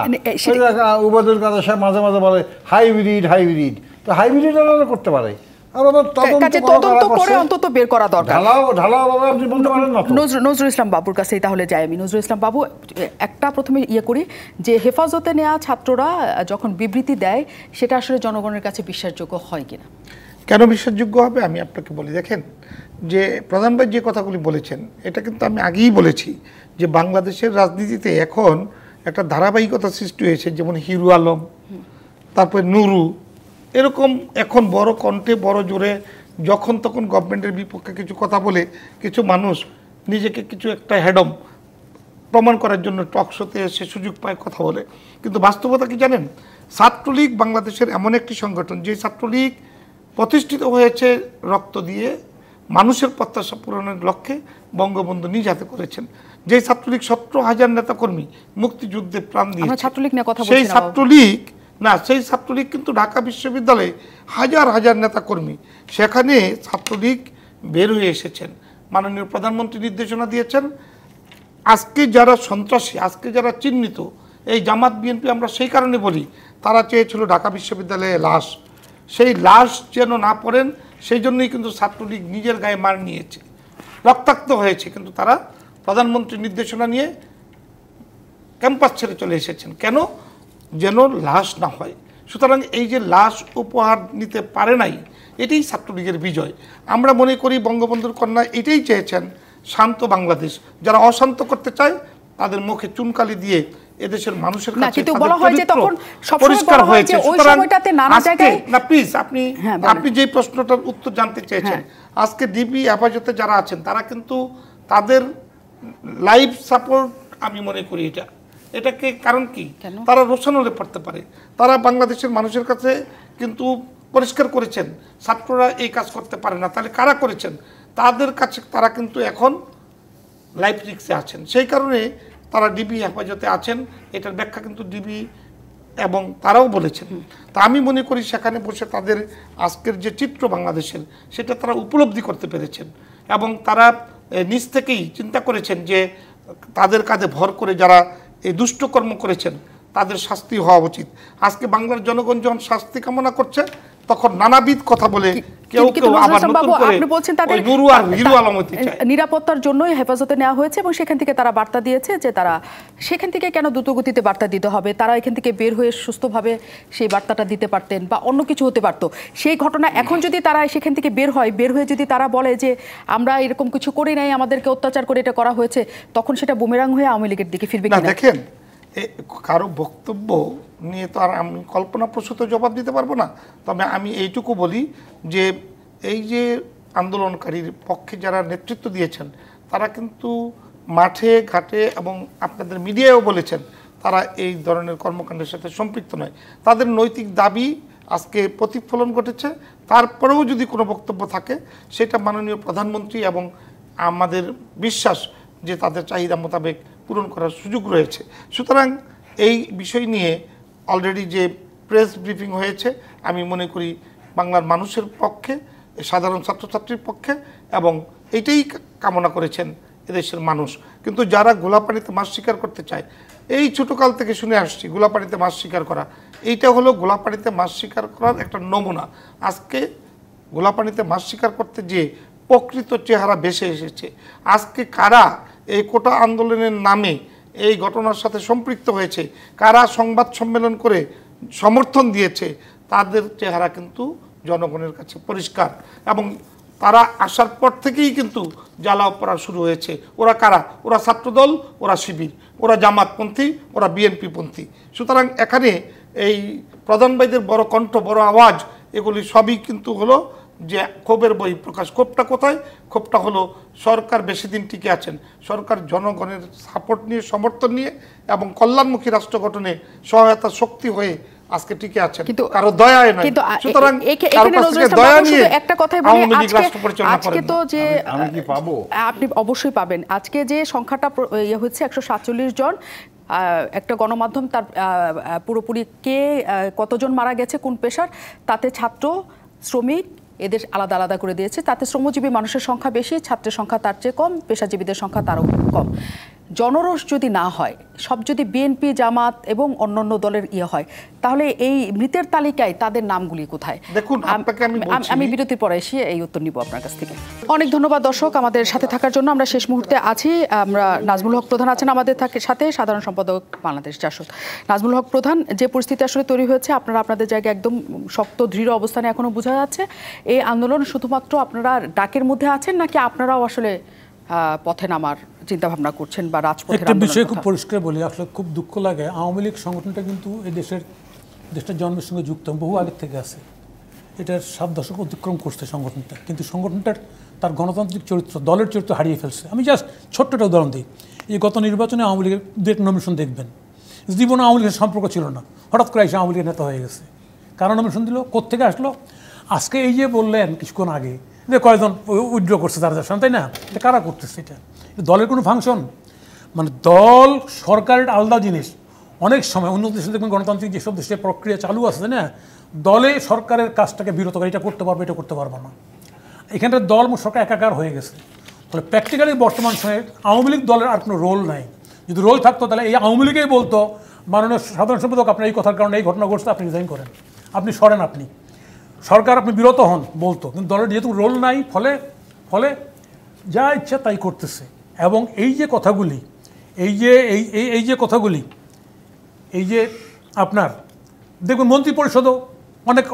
ওবায়দুল কাদের সাহেব মাঝে মাঝে বলে হাইব্রিড, তো হাইব্রিড করতে পারে। নজরুল ইসলাম বাবুর কাছেই তাহলে যাই আমি। নজরুল ইসলাম বাবু, একটা প্রথমে করি যে হেফাজতে নেওয়া ছাত্ররা যখন বিবৃতি দেয় সেটা আসলে জনগণের কাছে বিশ্বাসযোগ্য হয় কিনা? কেন বিশ্বাসযোগ্য হবে আমি আপনাকে বলি। দেখেন, যে প্রধান ভাই যে কথাগুলি বলেছেন এটা কিন্তু আমি আগেই বলেছি যে বাংলাদেশের রাজনীতিতে এখন একটা ধারাবাহিকতা সৃষ্টি হয়েছে। যেমন হিরু আলম, তারপরে নুরু, এরকম এখন বড় কণ্ঠে বড় জোরে যখন তখন গভর্নমেন্টের বিপক্ষে কিছু কথা বলে কিছু মানুষ নিজেকে কিছু একটা হেডম প্রমাণ করার জন্য টক শোতে এসে সুযোগ পায় কথা বলে। কিন্তু বাস্তবতা কি জানেন? ছাত্রলীগ বাংলাদেশের এমন একটি সংগঠন যে ছাত্রলীগ প্রতিষ্ঠিত হয়েছে রক্ত দিয়ে, মানুষের প্রত্যাশা পূরণের লক্ষ্যে বঙ্গবন্ধু নিজ হাতে করেছেন। যে ছাত্রলীগ 17,000 নেতাকর্মী মুক্তিযুদ্ধে প্রাণ দিয়েছে, সেই ছাত্রলীগ কিন্তু ঢাকা বিশ্ববিদ্যালয়ে হাজার হাজার নেতাকর্মী, সেখানে ছাত্রলীগ বের হয়ে এসেছেন। মাননীয় প্রধানমন্ত্রী নির্দেশনা দিয়েছেন, আজকে যারা সন্ত্রাসী, আজকে যারা চিহ্নিত, এই জামাত বিএনপি আমরা সেই কারণে বলি, তারা চেয়েছিল ঢাকা বিশ্ববিদ্যালয়ে লাশ, সেই লাশ যেন না পড়েন, সেই জন্যই কিন্তু ছাত্রলীগ নিজের গায়ে মার নিয়েছে, রক্তাক্ত হয়েছে, কিন্তু তারা প্রধানমন্ত্রীর নির্দেশনা নিয়ে ক্যাম্পাস ছেড়ে চলে এসেছেন। কেন? যেন লাশ না হয়। সুতরাং এই যে লাশ উপহার নিতে পারে নাই, এটাই ছাত্রলীগের বিজয়। আমরা মনে করি বঙ্গবন্ধুর কন্যা এটাই চেয়েছেন, শান্ত বাংলাদেশ। যারা অশান্ত করতে চায় তাদের মুখে চুনকালি দিয়ে এদেশের মানুষের কাছে পরিষ্কার হয়েছে। না প্লিজ, আপনি যে প্রশ্নটার উত্তর জানতে চেয়েছেন, আজকে ডিবি হেফাজতে যারা আছেন তারা কিন্তু তাদের লাইফ সাপোর্ট, আমি মনে করি এটাকে কারণ কি, তারা রোশন হলে পড়তে পারে। তারা বাংলাদেশের মানুষের কাছে কিন্তু পরিষ্কার করেছেন ছাত্ররা এই কাজ করতে পারে না। তাহলে কারা করেছেন? তাদের কাছে তারা কিন্তু এখন লাইফ রিস্কে আছেন, সেই কারণে তারা ডিবি হেফাজতে আছেন। এটার ব্যাখ্যা কিন্তু ডিবি এবং তারাও বলেছেন। তা আমি মনে করি সেখানে বসে তাদের আজকের যে চিত্র বাংলাদেশের, সেটা তারা উপলব্ধি করতে পেরেছেন এবং তারা নিজ থেকেই চিন্তা করেছেন যে তাদের কাঁধে ভর করে যারা এই দুষ্টকর্ম করেছেন তাদের শাস্তি হওয়া উচিত। আজকে বাংলার জনগণ যখন শাস্তি কামনা করছে তখন নানাবিধ কথা বলে কেউ কেউ আবার নতুন করে ওই নুরু আর হিরু আলম হতে চায়। নিরাপত্তার জন্যই হেফাজতে নেওয়া হয়েছে এবং সেখান থেকে তারা বার্তা দিয়েছে যে তারা সেখান থেকে কেন দ্রুতগতিতে বার্তা দিতে হবে, তারা এখান থেকে বের হয়ে সুস্থভাবে সেই বার্তাটা দিতে পারতেন বা অন্য কিছু হতে পারতো। সেই ঘটনা এখন যদি তারা সেখান থেকে বের হয়ে যদি তারা বলে যে আমরা এরকম কিছু করি নাই, আমাদেরকে অত্যাচার করে এটা করা হয়েছে, তখন সেটা বুমেরাং হয়ে আওয়ামী লীগের দিকে ফিরবে কিনা? দেখেন, কারো বক্তব্য নিয়ে তো আর আমি কল্পনাপ্রসূত জবাব দিতে পারবো না। তবে আমি এইটুকু বলি যে এই যে আন্দোলনকারীর পক্ষে যারা নেতৃত্ব দিয়েছেন তারা কিন্তু মাঠে ঘাটে এবং আপনাদের মিডিয়ায়ও বলেছেন তারা এই ধরনের কর্মকাণ্ডের সাথে সম্পৃক্ত নয়। তাদের নৈতিক দাবি আজকে প্রতিফলন ঘটেছে। তারপরেও যদি কোনো বক্তব্য থাকে সেটা মাননীয় প্রধানমন্ত্রী এবং আমাদের বিশ্বাস যে তাদের চাহিদা মোতাবেক পূরণ করার সুযোগ রয়েছে। সুতরাং এই বিষয় নিয়ে অলরেডি যে প্রেস ব্রিফিং হয়েছে আমি মনে করি বাংলার মানুষের পক্ষে, সাধারণ ছাত্রছাত্রীর পক্ষে, এবং এইটাই কামনা করেছেন এদেশের মানুষ। কিন্তু যারা গোলাপানিতে মাছ শিকার করতে চায়, এই ছোটোকাল থেকে শুনে আসছি গোলাপানিতে মাছ শিকার করা, এইটা হলো গোলাপানিতে মাছ শিকার করার একটা নমুনা। আজকে গোলাপানিতে মাছ শিকার করতে গিয়ে প্রকৃত চেহারা ভেসে এসেছে। আজকে কারা এই কোটা আন্দোলনের নামে এই ঘটনার সাথে সম্পৃক্ত হয়েছে, কারা সংবাদ সম্মেলন করে সমর্থন দিয়েছে, তাদের চেহারা কিন্তু জনগণের কাছে পরিষ্কার। এবং তারা আসার পর থেকেই কিন্তু জ্বালাও পড়া শুরু হয়েছে। ওরা কারা? ওরা ছাত্রদল, ওরা শিবির, ওরা জামাতপন্থী, ওরা বিএনপিপন্থী। সুতরাং এখানে এই প্রধান ভাইদের বড় কণ্ঠ, বড় আওয়াজ, এগুলি সবই কিন্তু হলো যে ক্ষোভের বই প্রকাশ। ক্ষোভটা কোথায়? ক্ষোভটা হলো সরকার বেশি দিন টিকে আছেন, সরকার জনগণের সাপোর্ট নিয়ে, সমর্থন নিয়ে এবং কল্যাণমুখী রাষ্ট্র গঠনে সহায়তা শক্তি হয়ে আজকে টিকে আছেন, কারো দয়ায় নয়। সুতরাং দয়া নিয়ে একটা কথাই বলি, আজকে তো যে আমি কি পাবো? আপনি অবশ্যই পাবেন। আজকে যে সংখ্যাটা হচ্ছে 147 জন, একটা গণমাধ্যম তার পুরোপুরি কে কতজন মারা গেছে কোন পেশার, তাতে ছাত্র, শ্রমিক এদের আলাদা আলাদা করে দিয়েছে। তাতে শ্রমজীবী মানুষের সংখ্যা বেশি, ছাত্রের সংখ্যা তার চেয়ে কম, পেশাজীবীদের সংখ্যা তারও কম। জনরোষ যদি না হয়, সব যদি বিএনপি, জামাত এবং অন্যান্য দলের হয়, তাহলে এই মৃতের তালিকায় তাদের নামগুলি কোথায়? দেখুন, আমি বিরতির পরে এসে এই উত্তর নিব আপনার কাছ থেকে। অনেক ধন্যবাদ দর্শক আমাদের সাথে থাকার জন্য। আমরা শেষ মুহূর্তে আছি। আমরা নাজমুল হক প্রধান আছেন আমাদের সাথে, সাধারণ সম্পাদক বাংলাদেশ জাসদ। নাজমুল হক প্রধান, যে পরিস্থিতি আসলে তৈরি হয়েছে, আপনারা আপনাদের জায়গায় একদম শক্ত দৃঢ় অবস্থানে এখনো বোঝা যাচ্ছে। এই আন্দোলন শুধুমাত্র আপনারা ডাকের মধ্যে আছেন নাকি আপনারাও আসলে পথে নামার চিন্তা ভাবনা করছেন বা রাজপথে? একটা বিষয় খুব পরিষ্কার বলি, আসলে খুব দুঃখ লাগে, আওয়ামী লীগ সংগঠনটা কিন্তু এই দেশটার জন্মের সঙ্গে যুক্ত, বহু আগের থেকে আছে। এটার 7 দশক অতিক্রম করছে সংগঠনটা, কিন্তু সংগঠনটার তার গণতান্ত্রিক চরিত্র, দলের চরিত্র হারিয়ে ফেলছে। আমি জাস্ট ছোট্ট একটা উদাহরণ দিই। এই গত নির্বাচনে আওয়ামী লীগের দু একটা নমিনেশন দেখবেন, জীবনে আওয়ামী লীগের সম্পর্ক ছিল না, হঠাৎ করে এসে আওয়ামী লীগের নেতা হয়ে গেছে। কারণ নমিনেশন দিল, কোত্থেকে আসলো? আজকে এই যে বললেন কিছুক্ষণ আগে যে কয়েকজন উইথড্র করছে তারা, তাই না? এটা কারা করতেছে? এটা দলের কোনো ফাংশন? মানে দল সরকারের আলাদা জিনিস। অনেক সময় উন্নত দেশে দেখবেন, গণতান্ত্রিক যেসব দেশে প্রক্রিয়া চালু আছে, তাই না, দলে সরকারের কাজটাকে বিরত করে, এটা করতে পারবে, এটা করতে পারবে না। এখানটা দল সরকার একাকার হয়ে গেছে। ফলে প্র্যাকটিক্যালি বর্তমান সময়ে আওয়ামী লীগ দলের আর কোনো রোল নাই। যদি রোল থাকতো তাহলে এই আওয়ামী লীগেই বলতো মাননীয় সাধারণ সম্পাদক, আপনার এই কথার কারণে এই ঘটনা ঘটছে, আপনি রিজাইন করেন, আপনি সরেন, আপনি সরকার, আপনি বিরত হন, বলতো। কিন্তু দলের যেহেতু রোল নাই, ফলে যা ইচ্ছা তাই করতেছে। এবং এই যে কথাগুলি, এই যে আপনার দেখবেন মন্ত্রী পরিষদও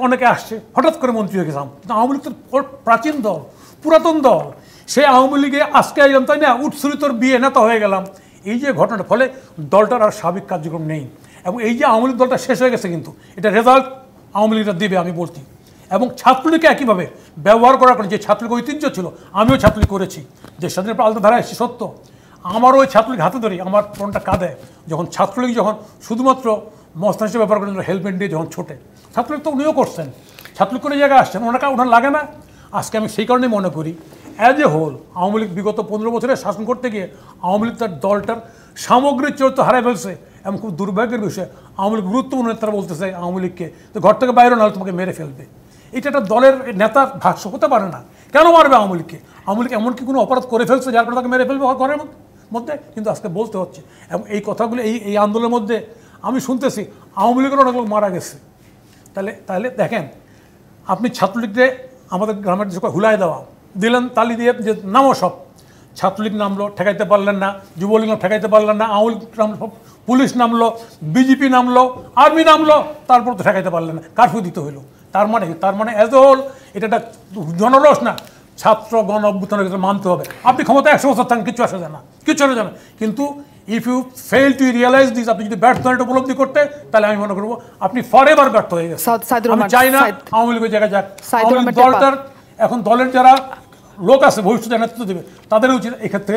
অনেকে আসছে, হঠাৎ করে মন্ত্রী হয়ে গেছিলাম। কিন্তু আওয়ামী লীগ তো প্রাচীন দল, পুরাতন দল, সেই আওয়ামী লীগে আজকে এলাম, তাই না, উৎসরিতর বিয়ে নেতা হয়ে গেলাম। এই যে ঘটনাটা, ফলে দলটার আর স্বাভাবিক কার্যক্রম নেই। এবং এই যে আওয়ামী লীগ দলটা শেষ হয়ে গেছে, কিন্তু এটা রেজাল্ট আওয়ামী লীগটা দেবে, আমি বলছি। এবং ছাত্রলীগকে একইভাবে ব্যবহার করার কারণে, যে ছাত্রলীগ ঐতিহ্য ছিল, আমিও ছাত্রলীগ করেছি, যে স্বাধীনতা আলাদা ধারা এসেছি সত্য, আমারও ওই ছাত্রলীগ হাতে ধরি, আমার ফোনটা কাঁদে যখন ছাত্রলীগ যখন শুধুমাত্র মস্তান হিসেবে ব্যবহার করেন, হেলমেট দিয়ে যখন ছোটে। ছাত্রলীগ তো উনিও করছেন, ছাত্রলীগ কোনো জায়গায় আসছেন, ওনার লাগে না। আজকে আমি সেই কারণেই মনে করি as a whole Awami League বিগত 15 বছরে শাসন করতে গিয়ে আওয়ামী লীগ তার দলটার সামগ্রিক চরিত্র হারাই ফেলছে। এবং খুব দুর্ভাগ্যের বিষয়, আওয়ামী লীগ গুরুত্বপূর্ণ নেতারা বলতেছে আওয়ামী লীগকে তো ঘর থেকে বাইরে না হলে তোমাকে মেরে ফেলবে। এটা একটা দলের নেতার ভাষ্য হতে পারে না। কেন মারবে আওয়ামী লীগকে? আওয়ামী লীগ এমন কি কোনো অপরাধ করে ফেলছে যার কারণে তাকে মেরে ফেলবে ঘরের মধ্যে? কিন্তু আজকে বলতে হচ্ছে। এবং এই কথাগুলো এই আন্দোলনের মধ্যে আমি শুনতেছি আওয়ামী লীগের অনেক লোক মারা গেছে। তাহলে দেখেন, আপনি ছাত্রলীগকে আমাদের গ্রামের যে হুলাই দেওয়া দিলেন, তালি দিয়ে যে নামও সব, ছাত্রলীগ নামলো, ঠেকাইতে পারলেন না, যুবলীগ ঠেকাইতে পারলেন না, আওয়ামী লীগ নামলো, পুলিশ নামলো, বিজেপি নামলো, আর্মি নামলো, তারপর তো ঠেকাইতে পারলেন না, কারফিউ দিতে হইলো। তার মানে অ্যাজ এ হোল এটা একটা জনরস না, ছাত্র গণ অভ্যুত্থানের ক্ষেত্রে মানতে হবে। আপনি ক্ষমতা 100 বছর থাকেন, কিছু আসা যায় না, কিন্তু if you fail to realise this, আপনি যদি ব্যর্থ হন এটা উপলব্ধি করতে, তাহলে আমি মনে করবো আপনি ফরএভার ব্যর্থ হয়ে গেছেন। আমি চাই না আওয়ামী লীগের জায়গায় যাক। দলটার এখন দলের যারা লোক আছে ভবিষ্যতে নেতৃত্ব দেবে, তাদের উচিত এক্ষেত্রে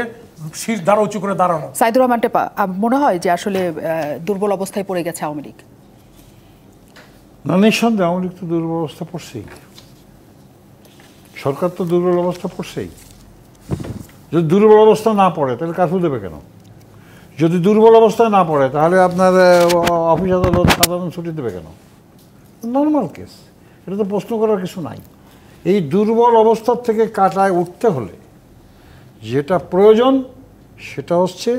শীর্ষ দ্বারা উঁচু করে দাঁড়ানো। সাইদুর রহমান টেপা, মনে হয় যে আসলে দুর্বল অবস্থায় পড়ে গেছে আওয়ামী লীগ? না, নিঃসন্দেহে আওয়ামী লীগ তো দুর্বল অবস্থা পড়ছেই, সরকার তো দুর্বল অবস্থা পড়ছেই। যদি দুর্বল অবস্থা না পড়ে তাহলে কারফিউ দেবে কেন? যদি দুর্বল অবস্থায় না পড়ে তাহলে আপনার অফিস আদালত সাধারণ ছুটি দেবে কেন? নর্মাল কেস, এটা তো প্রশ্ন করার কিছু নাই। এই দুর্বল অবস্থার থেকে কাটায় উঠতে হলে যেটা প্রয়োজন সেটা হচ্ছে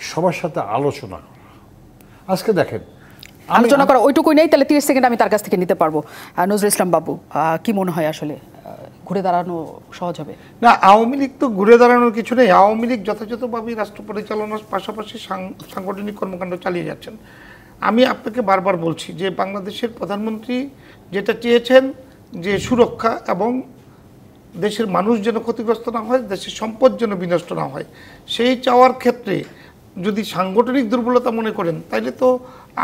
সবার সাথে আলোচনা করা। আজকে দেখেন, আলোচনা করা ওইটুকুই নেই, তাহলে 30 সেকেন্ড আমি তার কাছ থেকে নিতে পারবো। নজরুল ইসলাম বাবু, কি মনে হয় আসলে ঘুরে দাঁড়ানো সহজ হবে? না, আওয়ামী লীগ তো ঘুরে দাঁড়ানোর কিছু নেই। আওয়ামী লীগ যথাযথভাবে রাষ্ট্র পরিচালনার পাশাপাশি সাংগঠনিক কর্মকাণ্ড চালিয়ে যাচ্ছেন। আমি আপনাকে বারবার বলছি যে বাংলাদেশের প্রধানমন্ত্রী যেটা চেয়েছেন যে সুরক্ষা এবং দেশের মানুষ যেন ক্ষতিগ্রস্ত না হয়, দেশের সম্পদ যেন বিনষ্ট না হয়, সেই চাওয়ার ক্ষেত্রে যদি সাংগঠনিক দুর্বলতা মনে করেন তাহলে তো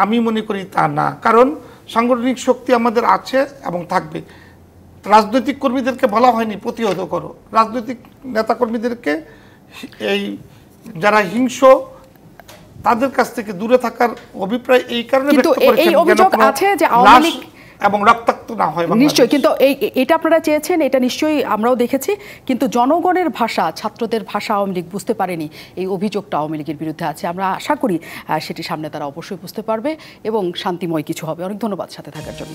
আমি মনে করি তা না। কারণ সাংগঠনিক শক্তি আমাদের আছে এবং থাকবে। রাজনৈতিক কর্মীদেরকে বলা হয়নি প্রতিহত করো, রাজনৈতিক নেতাকর্মীদেরকে এই যারা হিংস্র তাদের কাছ থেকে দূরে থাকার অভিপ্রায় এই কারণে কিন্তু ব্যক্ত করেছেন এই অভিযোগ যেন আছে যে আওয়ামী লীগ এবং রক্তাক্ত না হয় বাংলাদেশ। নিশ্চয়ই, কিন্তু এটা আপনারা চেয়েছেন, এটা নিশ্চয়ই আমরাও দেখেছি, কিন্তু জনগণের ভাষা, ছাত্রদের ভাষা আওয়ামী লীগ বুঝতে পারেনি, এই অভিযোগটা আওয়ামী লীগের বিরুদ্ধে আছে। আমরা আশা করি সেটি সামনে তারা অবশ্যই বুঝতে পারবে এবং শান্তিময় কিছু হবে। অনেক ধন্যবাদ সাথে থাকার জন্য।